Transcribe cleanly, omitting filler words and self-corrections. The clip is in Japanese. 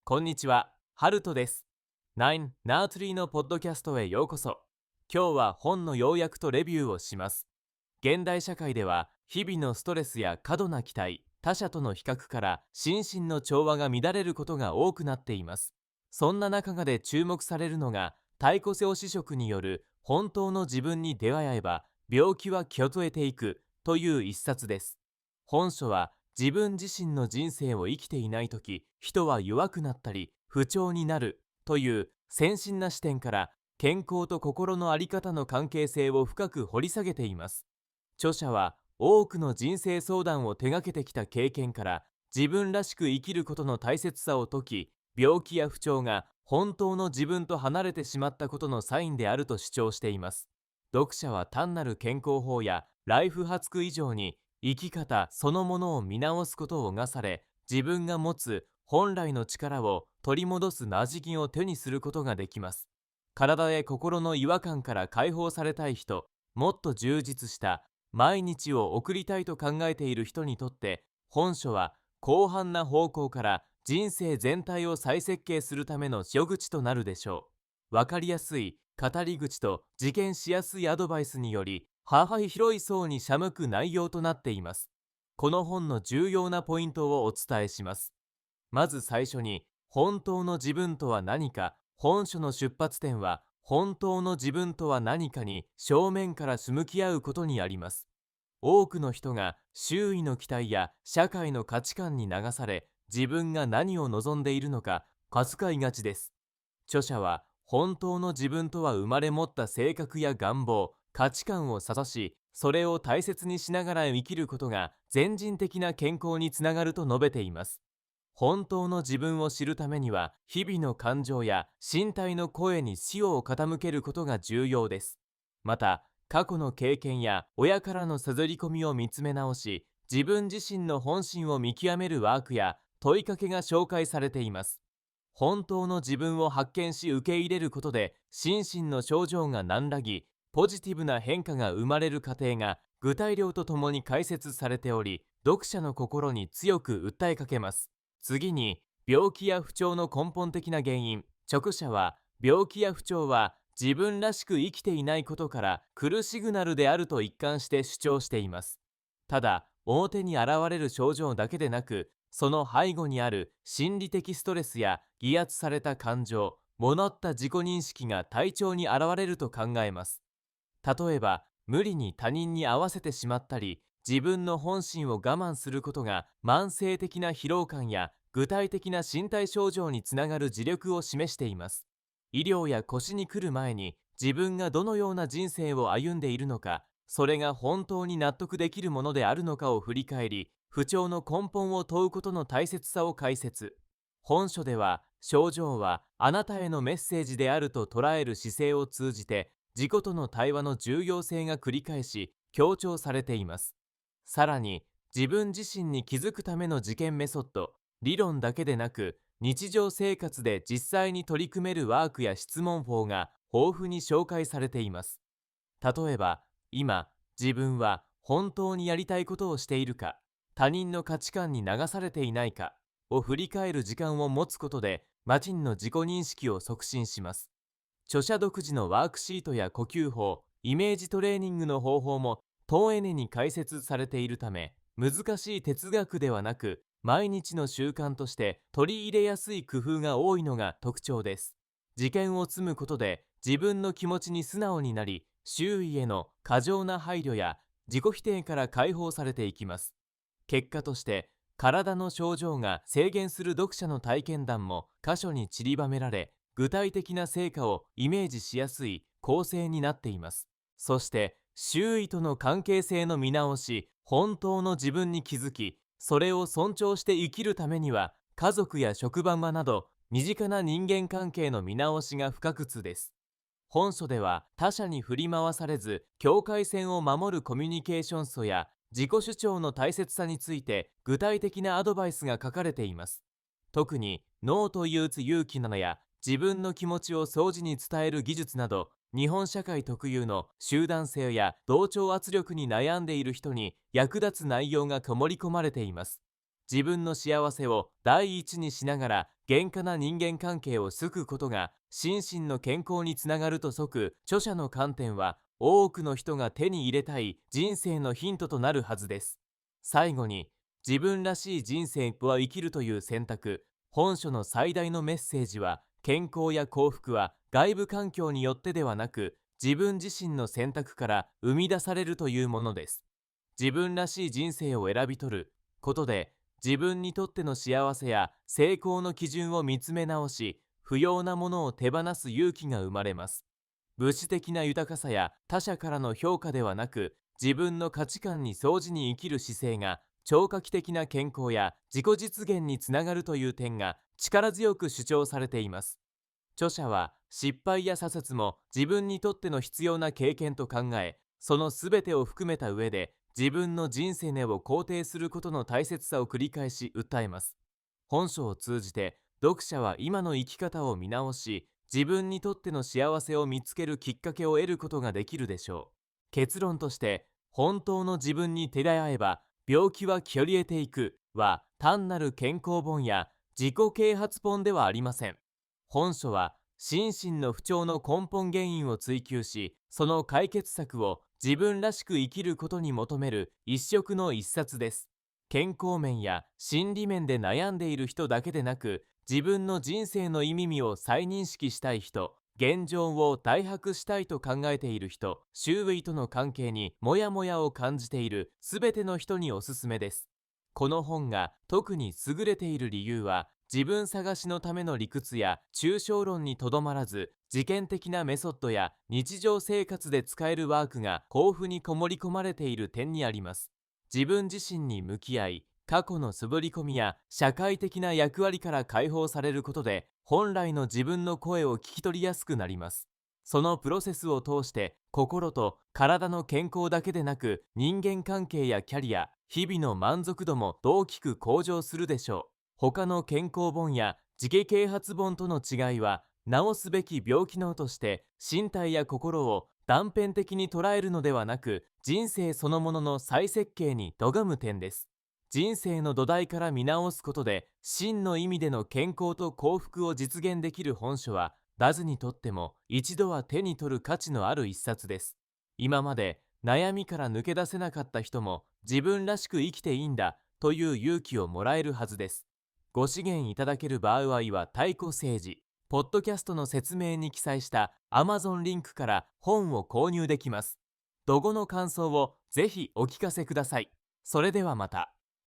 こんにちは、ハルトです。9ナートリーのポッドキャストへようこそ。今日は本の要約とレビューをします。現代社会では、日々のストレスや過度な期待、他者との比較から心身の調和が乱れることが多くなっています。そんな中で注目されるのが、太鼓背子子による本当の自分に出会えば、病気は気を取えていくという一冊です。本書は、自分自身の人生を生きていないとき、人は弱くなったり不調になるという先進な視点から健康と心の在り方の関係性を深く掘り下げています。著者は多くの人生相談を手掛けてきた経験から自分らしく生きることの大切さを説き、病気や不調が本当の自分と離れてしまったことのサインであると主張しています。読者は単なる健康法やライフハック以上に生き方そのものを見直すことを冒され、自分が持つ本来の力を取り戻す馴染みを手にすることができます。体や心の違和感から解放されたい人、もっと充実した毎日を送りたいと考えている人にとって、本書は広範な方向から人生全体を再設計するための糸口となるでしょう。わかりやすい語り口と実現しやすいアドバイスにより、幅広い層に傾く内容となっています。この本の重要なポイントをお伝えします。まず最初に、本当の自分とは何か。本書の出発点は、本当の自分とは何かに正面から向き合うことにあります。多くの人が周囲の期待や社会の価値観に流され、自分が何を望んでいるのか気遣いがちです。著者は、本当の自分とは生まれ持った性格や願望、価値観を諭し、それを大切にしながら生きることが全人的な健康につながると述べています。本当の自分を知るためには、日々の感情や身体の声に視を傾けることが重要です。また、過去の経験や親からの綴り込みを見つめ直し、自分自身の本心を見極めるワークや問いかけが紹介されています。本当の自分を発見し受け入れることで、心身の症状が和らぎ、ポジティブな変化が生まれる過程が具体例とともに解説されており、読者の心に強く訴えかけます。次に、病気や不調の根本的な原因。著者は、病気や不調は自分らしく生きていないことから来るシグナルであると一貫して主張しています。ただ、表に現れる症状だけでなく、その背後にある心理的ストレスや威圧された感情、もった自己認識が体調に現れると考えます。例えば、無理に他人に合わせてしまったり、自分の本心を我慢することが慢性的な疲労感や具体的な身体症状につながる自力を示しています。医療や腰に来る前に自分がどのような人生を歩んでいるのか、それが本当に納得できるものであるのかを振り返り、不調の根本を問うことの大切さを解説。本書では、症状はあなたへのメッセージであると捉える姿勢を通じて、自己との対話の重要性が繰り返し強調されています。さらに、自分自身に気づくための実験メソッド、理論だけでなく、日常生活で実際に取り組めるワークや質問法が豊富に紹介されています。例えば、今、自分は本当にやりたいことをしているか、他人の価値観に流されていないかを振り返る時間を持つことで、マチンの自己認識を促進します。著者独自のワークシートや呼吸法、イメージトレーニングの方法も丁寧に解説されているため、難しい哲学ではなく、毎日の習慣として取り入れやすい工夫が多いのが特徴です。知見を積むことで自分の気持ちに素直になり、周囲への過剰な配慮や自己否定から解放されていきます。結果として、体の症状が制限する読者の体験談も箇所に散りばめられ、具体的な成果をイメージしやすい構成になっています。そして、周囲との関係性の見直し、本当の自分に気づき、それを尊重して生きるためには、家族や職場など身近な人間関係の見直しが不可欠です。本書では、他者に振り回されず境界線を守るコミュニケーション素や自己主張の大切さについて具体的なアドバイスが書かれています。特に、ノーと言う勇気などや自分の気持ちを相似に伝える技術など、日本社会特有の集団性や同調圧力に悩んでいる人に役立つ内容が盛り込まれています。自分の幸せを第一にしながら厳苛な人間関係を救うことが心身の健康につながると説く著者の観点は、多くの人が手に入れたい人生のヒントとなるはずです。最後に、自分らしい人生は生きるという選択。本書の最大のメッセージは、健康や幸福は外部環境によってではなく、自分自身の選択から生み出されるというものです。自分らしい人生を選び取ることで、自分にとっての幸せや成功の基準を見つめ直し、不要なものを手放す勇気が生まれます。物質的な豊かさや他者からの評価ではなく、自分の価値観に相似に生きる姿勢が超過期的な健康や自己実現につながるという点が力強く主張されています。著者は、失敗や挫折も自分にとっての必要な経験と考え、その全てを含めた上で自分の人生を肯定することの大切さを繰り返し訴えます。本書を通じて読者は今の生き方を見直し、自分にとっての幸せを見つけるきっかけを得ることができるでしょう。結論として、本当の自分に手出会えば病気は消えていくは単なる健康本や自己啓発本ではありません。本書は心身の不調の根本原因を追求し、その解決策を自分らしく生きることに求める一色の一冊です。健康面や心理面で悩んでいる人だけでなく、自分の人生の意味を再認識したい人、現状を大白したいと考えている人、周囲との関係にモヤモヤを感じているすべての人におすすめです。この本が特に優れている理由は、自分探しのための理屈や抽象論にとどまらず、実験的なメソッドや日常生活で使えるワークが豊富にこもり込まれている点にあります。自分自身に向き合い、過去の滑り込みや社会的な役割から解放されることで、本来の自分の声を聞き取りやすくなります。そのプロセスを通して、心と体の健康だけでなく、人間関係やキャリア、日々の満足度も大きく向上するでしょう。他の健康本や自己啓発本との違いは、治すべき病気のとして身体や心を断片的に捉えるのではなく、人生そのものの再設計に咎む点です。人生の土台から見直すことで、真の意味での健康と幸福を実現できる本書は、ダズにとっても一度は手に取る価値のある一冊です。今まで悩みから抜け出せなかった人も、自分らしく生きていいんだという勇気をもらえるはずです。ご支援いただける場合は太鼓政治、ポッドキャストの説明に記載した Amazon リンクから本を購入できます。どごの感想をぜひお聞かせください。それではまた。